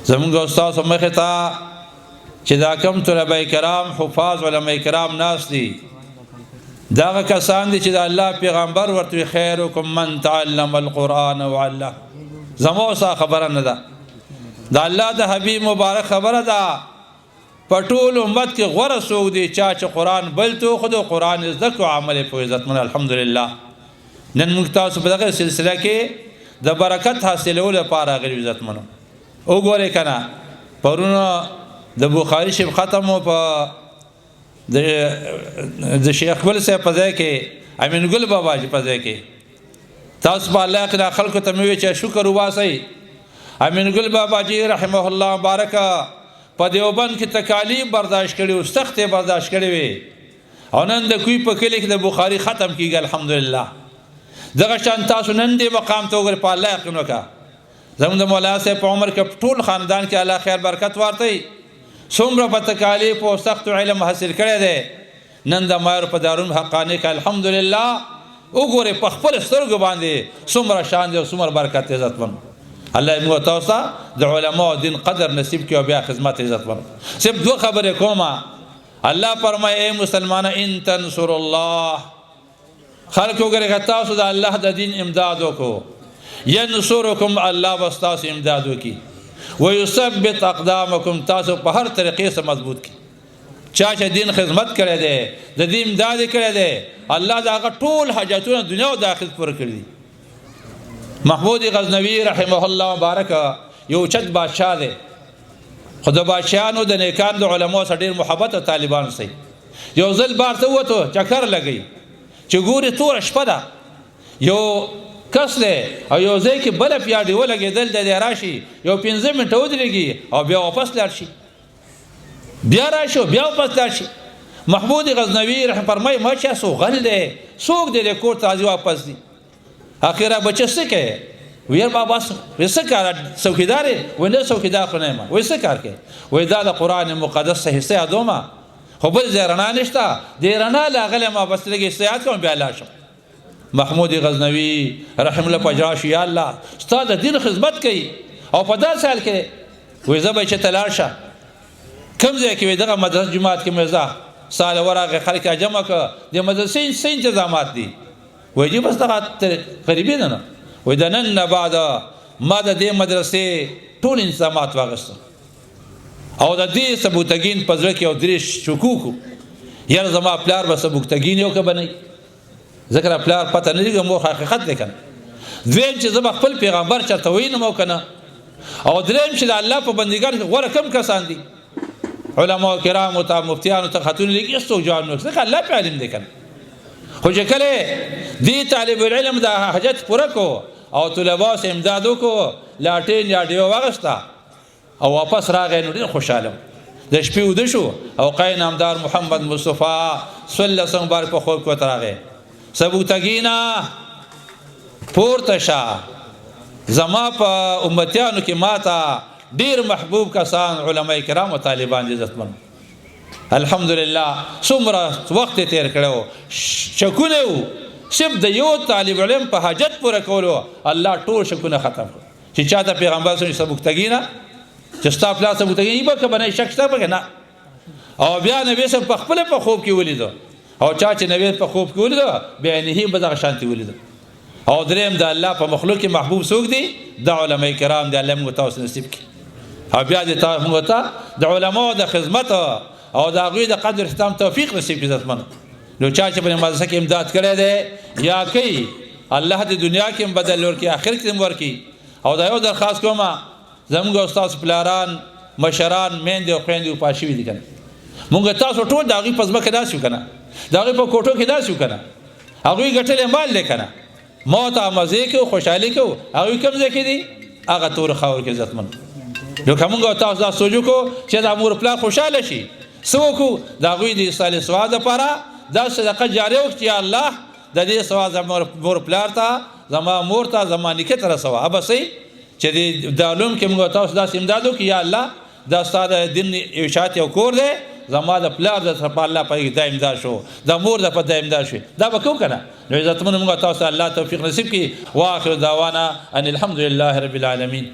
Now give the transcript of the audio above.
زمونږ استاد مخې ته چې دا کم طلبه کرام حفاظ علماء کرام ناس دي داغه کسان دي چې د الله پیغمبر ورته خیرکم من تعلم القرآن وعلم زمو سا خبره نه ده د الله د حبیب مبارک خبره ده په ټول امت کې غوره څوک دی چې قرآن بل تو خود قرآن زده کو عمل په عزت من الحمدلله نن موږ تاسو په دغه سلسله کې د برکت حاصلولو لپاره غوښتل عزت منو وګورئ کنه پرونه د بخاری شریف ختم په د شیخ ول صاحب په ځای کې امین ګل بابا جی په ځای کې تاسو په الله کې خلکو ته مې چې شکر وباسئ امین ګل بابا جی رحمه الله مبارک په دیوبند کې تکالیف برداشت کړي او سخت برداشت کړي وي او نن د کوی په کلی کې د بخاری ختم کیږي الحمدلله دغه شان تاسو نن دې مقام ته وګورئ په الله یقین وکړه زموږ د مولا صاحب په عمر کې ټول خاندان کې الله خیر برکت ورته څومره په تکالیف او سخت علم حاصل کړی دی نن د مایر په دارون حقانی کې الحمدلله وګورئ په خپل سترګو باندې څومره شان دي او څومره برکت عزت من الله موږ تاسو د علماء دین قدر نصیب کړي او بیا خدمت عزت من صرف دوه خبرې کومه الله فرمایي اے مسلمان ان تنصر الله خلق وګورئ تاسو د الله د دین امداد وکړو ینصرکم الله واستاس امداد وکړي ويثبت اقدامکم تاسو په هر طریقې سره مضبوط کی چې دین خدمت کړي دي د دین امداد کړي دي الله دا ټول حاجتونه دنیا او د آخرت پوره کړي محمود غزنوی رحمه الله مبارک یو چت بادشاہ دی خدای بادشاہانو د نیکان د علماء سره ډیر محبت او طالبان سي یو ځل بارته وته چکر لګي چې ګوري تور شپه ده یو کس دی او یو ځای کې بل پیاډي ولګېدل د راشي یو 15 منټه ودرېږي او بیا واپس لاړ شي بیا راشي بیا واپس لاړ شي محمود غزنوی رحم فرمای ما چا سو غل دی څوک دی کور ته ځي واپس دی اخیرا بچ څه کوي ویر بابا وسه کار څوکیدار و نه څوکیدار خو نه ما وسه کار کوي وای دا د قران مقدس حصہ ادمه خو بل زرنا نشته دی رنا لاغله ما بس لګي سیاحت کوم بیا لاړ شم محمود غزنوی رحم الله پجراش یا الله استاد دین خدمت کوي او په داسې حال کې وې زبې چې تلاشه کوم ځای کې دغه مدرسه جماعت کې مرزا سال ورغه خلک جمع ک د مدرسې سین تنظیمات دي وې جی بس دغه قریبی نه وې د نن بعد ما د دې مدرسې ټول انتظامات واغسته او د دې سبوتګین په ځکه یو درې شکوکو یاره زما پلار به سبوتګین یو ک بنئ ذکر پلار پته نه لګم مو حقیقت لیکن دویم چې زما خپل پیغمبر چرته وینم او کنه او دریم چې د الله په بندګان غوړه کم کسان دي علما کرام او ته مفتیان او ته خاتون لګي استو جان نو ځکه الله په علم دی کنه خو چې کله دی طالب العلم د حاجت پوره کو او طلباء سم امدادو کو لاټین یا دیو واغستا او واپس راغی نو ډیر خوشاله د شپې ود شو او قای نامدار محمد مصطفی صلی الله علیه وسلم بار په خور کو تراغه سبوتگینا پورته شاه زما په امتیانو کې ماته ډیر محبوب کسان علماء کرام او طالبان عزتمن الحمدلله څومره وخت تیر کړو شکونه سب د یو طالب علم په حاجت پوره کولو الله ټول شکونه ختم کړ چې چا د پیغمبر سره سبوتگینا چې ستا پلا سبوتگی به کنه شک شته به نه او بیا نبی سم په خپل په خوب کې ولیدو او چا چې نبی په خوب کې ولیدو بیا نه به دغه شانتي ولیدو او دریم د الله په مخلوق محبوب څوک دی د علماء کرام د الله متوسل نصیب کی او بیا د تاسو ته د علماء د خدمت او د غوی د قدر احترام توفیق نصیب عزت من نو چا چې په مدرسه کې امداد کړی دی یا کوي الله د دنیا کې بدل ورکي آخرت کې ورکي او دا یو درخواست کوم زموږ استاد پلاران مشران میندې او خويندې پاشي دي کنه مونږ تاسو ټول دا غي پزما کې داسو کنه دا غي په کوټو کې داسو کنه هغه ګټلې مال لیکنه موت امزه کې خوشحالي کې هغه کوم ځکه دي هغه تور خاور کې عزت من نو کومه تاسو دا سوچو کو چې د امور پلا خوشاله شي سوکو دا غوی د صالح سواد لپاره دا صدقه جاریه وکړي یا الله د دې سواد مور پلار ته زما مور ته زما نکه تر سوا ابسي چې د علوم کې موږ تاسو دا امدادو کې یا الله دا استاد دین ارشاد یو کور دی زما د پلار د په الله په دایم دار شو د مور د په دایم دار شو دا به کوم کنه نو عزت موږ تاسو الله توفیق نصیب کړي واخر دعوانا ان الحمد لله رب العالمین